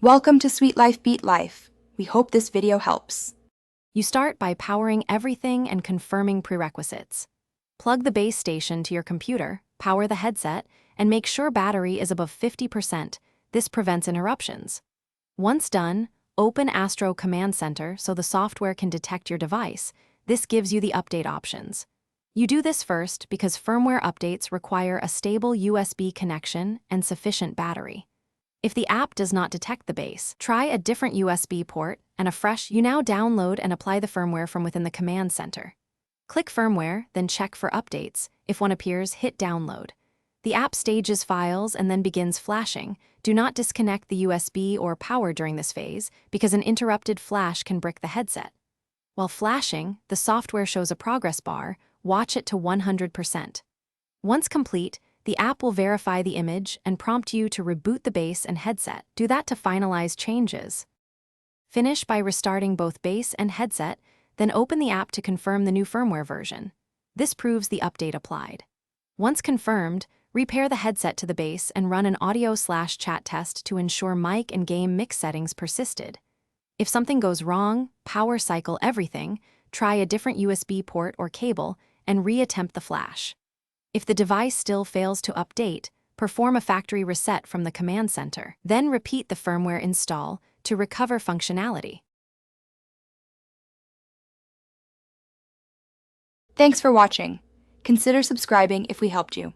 Welcome to Sweet Life Beat Life. We hope this video helps. You start by powering everything and confirming prerequisites. Plug the base station to your computer, power the headset, and make sure battery is above 50%. This prevents interruptions. Once done, open Astro Command Center so the software can detect your device. This gives you the update options. You do this first because firmware updates require a stable USB connection and sufficient battery. If the app does not detect the base, try a different USB port and a fresh. You now download and apply the firmware from within the command center. Click Firmware, then check for updates. If one appears, hit Download. The app stages files and then begins flashing. Do not disconnect the USB or power during this phase because an interrupted flash can brick the headset. While flashing, the software shows a progress bar. Watch it to 100%. Once complete, the app will verify the image and prompt you to reboot the base and headset. Do that to finalize changes. Finish by restarting both base and headset, then open the app to confirm the new firmware version. This proves the update applied. Once confirmed, repair the headset to the base and run an audio/chat test to ensure mic and game mix settings persisted. If something goes wrong, power cycle everything, try a different USB port or cable, and reattempt the flash. If the device still fails to update, perform a factory reset from the command center. Then repeat the firmware install to recover functionality. Thanks for watching. Consider subscribing if we helped you.